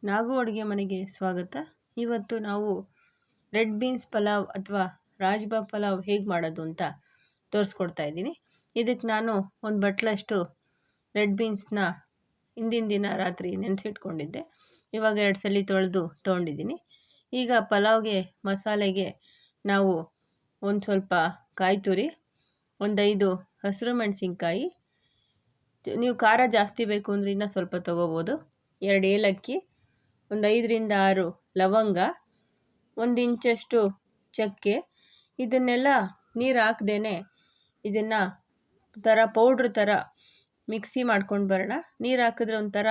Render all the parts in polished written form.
ನಾಗು ಅಡುಗೆ ಮನೆಗೆ ಸ್ವಾಗತ. ಇವತ್ತು ನಾವು ರೆಡ್ ಬೀನ್ಸ್ ಪಲಾವ್ ಅಥವಾ ರಾಜ್ಮಾ ಪಲಾವ್ ಹೇಗೆ ಮಾಡೋದು ಅಂತ ತೋರಿಸ್ಕೊಡ್ತಾ ಇದ್ದೀನಿ. ಇದಕ್ಕೆ ನಾನು ಒಂದು ಬಟ್ಲಷ್ಟು ರೆಡ್ ಬೀನ್ಸ್ನ ಹಿಂದಿನ ದಿನ ರಾತ್ರಿ ನೆನೆಸಿಟ್ಕೊಂಡಿದ್ದೆ. ಇವಾಗ 2 ಸಲ ತೊಳೆದು ತೊಗೊಂಡಿದ್ದೀನಿ. ಈಗ ಪಲಾವ್ಗೆ ಮಸಾಲೆಗೆ ನಾವು ಒಂದು ಸ್ವಲ್ಪ ಕಾಯಿ ತುರಿ, ಒಂದು 5 ಹಸಿರು ಮೆಣಸಿನ್ಕಾಯಿ, ನೀವು ಖಾರ ಜಾಸ್ತಿ ಬೇಕು ಅಂದರೆ ಇನ್ನೂ ಸ್ವಲ್ಪ ತೊಗೋಬೋದು, 2 ಏಲಕ್ಕಿ, ಒಂದು 5ರಿಂದ 6 ಲವಂಗ, 1 ಇಂಚಷ್ಟು ಚಕ್ಕೆ. ಇದನ್ನೆಲ್ಲ ನೀರು ಹಾಕ್ದೇ ಇದನ್ನು ಪೌಡ್ರ್ ಥರ ಮಿಕ್ಸಿ ಮಾಡ್ಕೊಂಡು ಬರೋಣ. ನೀರು ಹಾಕಿದ್ರೆ ಒಂಥರ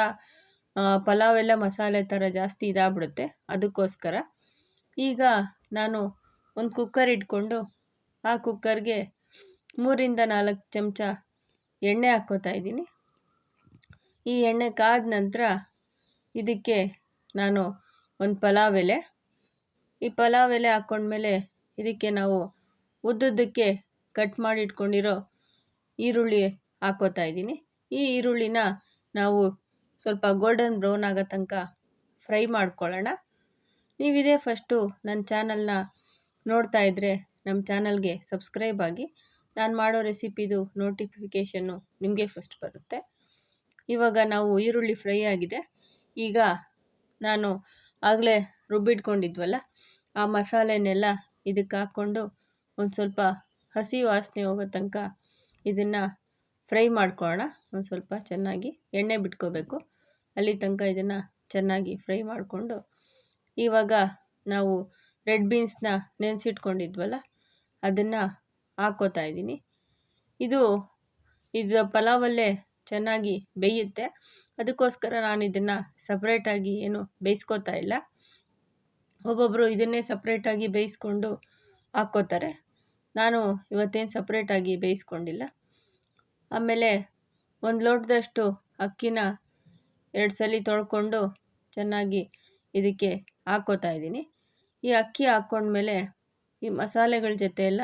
ಪಲಾವೆಲ್ಲ ಮಸಾಲೆ ಥರ ಜಾಸ್ತಿ ಇದಾಗ್ಬಿಡುತ್ತೆ, ಅದಕ್ಕೋಸ್ಕರ. ಈಗ ನಾನು ಒಂದು ಕುಕ್ಕರ್ ಇಟ್ಕೊಂಡು ಆ ಕುಕ್ಕರ್ಗೆ 3ರಿಂದ 4 ಚಮಚ ಎಣ್ಣೆ ಹಾಕ್ಕೋತಾ ಇದ್ದೀನಿ. ಈ ಎಣ್ಣೆ ಕಾದ ನಂತರ ಇದಕ್ಕೆ ನಾನು ಒಂದು ಪಲಾವ್ ಎಲೆ, ಈ ಪಲಾವ್ ಎಲೆ ಹಾಕ್ಕೊಂಡ್ಮೇಲೆ ಇದಕ್ಕೆ ನಾವು ಉದ್ದುದ್ದಕ್ಕೆ ಕಟ್ ಮಾಡಿ ಇಟ್ಕೊಂಡಿರೋ ಈರುಳ್ಳಿ ಹಾಕ್ಕೋತಾ ಇದ್ದೀನಿ. ಈ ಈರುಳ್ಳಿನ ನಾವು ಸ್ವಲ್ಪ ಗೋಲ್ಡನ್ ಬ್ರೌನ್ ಆಗೋ ತನಕ ಫ್ರೈ ಮಾಡ್ಕೊಳ್ಳೋಣ. ನೀವಿದೇ ಫಸ್ಟು ನನ್ನ ಚಾನಲ್ನ ನೋಡ್ತಾ ಇದ್ದರೆ ನಮ್ಮ ಚಾನಲ್ಗೆ ಸಬ್ಸ್ಕ್ರೈಬ್ ಆಗಿ. ನಾನು ಮಾಡೋ ರೆಸಿಪಿದು ನೋಟಿಫಿಕೇಷನ್ನು ನಿಮಗೆ ಫಸ್ಟ್ ಬರುತ್ತೆ. ಇವಾಗ ನಾವು ಈರುಳ್ಳಿ ಫ್ರೈ ಆಗಿದೆ. ಈಗ ನಾನು ಆಗಲೇ ರುಬ್ಬಿಟ್ಕೊಂಡಿದ್ವಲ್ಲ ಆ ಮಸಾಲೆನೆಲ್ಲ ಇದಕ್ಕೆ ಹಾಕ್ಕೊಂಡು ಒಂದು ಸ್ವಲ್ಪ ಹಸಿ ವಾಸನೆ ಹೋಗೋ ತನಕ ಇದನ್ನು ಫ್ರೈ ಮಾಡ್ಕೊಳ್ಳೋಣ. ಒಂದು ಸ್ವಲ್ಪ ಚೆನ್ನಾಗಿ ಎಣ್ಣೆ ಬಿಟ್ಕೋಬೇಕು, ಅಲ್ಲಿ ತನಕ ಇದನ್ನು ಚೆನ್ನಾಗಿ ಫ್ರೈ ಮಾಡಿಕೊಂಡು ಇವಾಗ ನಾವು ರೆಡ್ ಬೀನ್ಸ್ನ ನೆನೆಸಿಟ್ಕೊಂಡಿದ್ವಲ್ಲ ಅದನ್ನು ಹಾಕ್ಕೋತಾ ಇದ್ದೀನಿ. ಇದು ಪಲಾವಲ್ಲೇ ಚೆನ್ನಾಗಿ ಬೇಯುತ್ತೆ, ಅದಕ್ಕೋಸ್ಕರ ನಾನು ಇದನ್ನು ಸಪ್ರೇಟಾಗಿ ಏನು ಬೇಯಿಸ್ಕೋತಾ ಇಲ್ಲ. ಒಬ್ಬೊಬ್ಬರು ಇದನ್ನೇ ಸಪ್ರೇಟಾಗಿ ಬೇಯಿಸ್ಕೊಂಡು ಹಾಕ್ಕೋತಾರೆ, ನಾನು ಇವತ್ತೇನು ಸಪ್ರೇಟಾಗಿ ಬೇಯಿಸ್ಕೊಂಡಿಲ್ಲ. ಆಮೇಲೆ ಒಂದು ಲೋಟದಷ್ಟು ಅಕ್ಕಿನ 2 ಸಲ ತೊಳ್ಕೊಂಡು ಚೆನ್ನಾಗಿ ಇದಕ್ಕೆ ಹಾಕ್ಕೋತಾ ಇದ್ದೀನಿ. ಈ ಅಕ್ಕಿ ಹಾಕ್ಕೊಂಡ್ಮೇಲೆ ಈ ಮಸಾಲೆಗಳ ಜೊತೆ ಎಲ್ಲ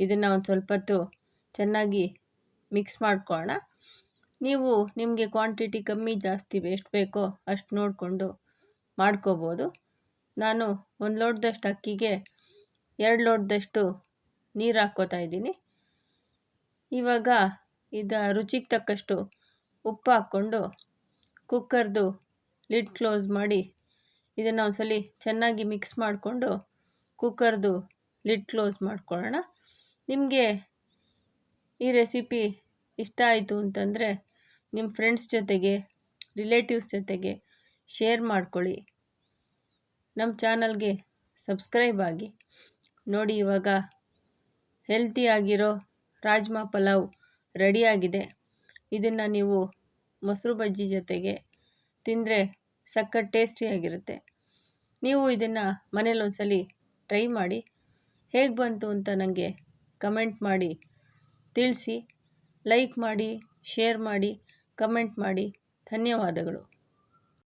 ಇದನ್ನು ಒಂದು ಸ್ವಲ್ಪ ಹೊತ್ತು ಚೆನ್ನಾಗಿ ಮಿಕ್ಸ್ ಮಾಡ್ಕೊಳ್ಳೋಣ. ನೀವು ನಿಮಗೆ ಕ್ವಾಂಟಿಟಿ ಕಮ್ಮಿ ಜಾಸ್ತಿ ಎಷ್ಟು ಬೇಕೋ ಅಷ್ಟು ನೋಡಿಕೊಂಡು ಮಾಡ್ಕೋಬೋದು. ನಾನು 1 ಲೋಟದಷ್ಟು ಅಕ್ಕಿಗೆ 2 ಲೋಟದಷ್ಟು ನೀರು ಹಾಕ್ಕೋತಾ ಇದ್ದೀನಿ. ಇವಾಗ ರುಚಿಗೆ ತಕ್ಕಷ್ಟು ಉಪ್ಪು ಹಾಕ್ಕೊಂಡು ಕುಕ್ಕರ್ದು ಲಿಡ್ ಕ್ಲೋಸ್ ಮಾಡಿ ಇದನ್ನು ಒಂದು ಸಲ ಚೆನ್ನಾಗಿ ಮಿಕ್ಸ್ ಮಾಡಿಕೊಂಡು ಕುಕ್ಕರ್ದು ಲಿಡ್ ಕ್ಲೋಸ್ ಮಾಡ್ಕೊಳ್ಳೋಣ. ನಿಮಗೆ ಈ ರೆಸಿಪಿ ಇಷ್ಟ ಆಯಿತು ಅಂತಂದರೆ ನಿಮ್ಮ ಫ್ರೆಂಡ್ಸ್ ಜೊತೆಗೆ, ರಿಲೇಟಿವ್ಸ್ ಜೊತೆಗೆ ಶೇರ್ ಮಾಡ್ಕೊಳ್ಳಿ. ನಮ್ಮ ಚಾನಲ್ಗೆ ಸಬ್ಸ್ಕ್ರೈಬ್ ಆಗಿ. ನೋಡಿ, ಇವಾಗ ಹೆಲ್ತಿಯಾಗಿರೋ ರಾಜ್ಮಾ ಪಲಾವ್ ರೆಡಿಯಾಗಿದೆ. ಇದನ್ನು ನೀವು ಮೊಸರು ಬಜ್ಜಿ ಜೊತೆಗೆ ತಿಂದರೆ ಸಖತ್ ಟೇಸ್ಟಿಯಾಗಿರುತ್ತೆ. ನೀವು ಇದನ್ನು ಮನೇಲಿ ಒಂದ್ಸಲಿ ಟ್ರೈ ಮಾಡಿ. ಹೇಗೆ ಬಂತು ಅಂತ ನನಗೆ ಕಮೆಂಟ್ ಮಾಡಿ ತಿಳಿಸಿ. ಲೈಕ್ ಮಾಡಿ, ಶೇರ್ ಮಾಡಿ, ಕಮೆಂಟ್ ಮಾಡಿ. ಧನ್ಯವಾದಗಳು.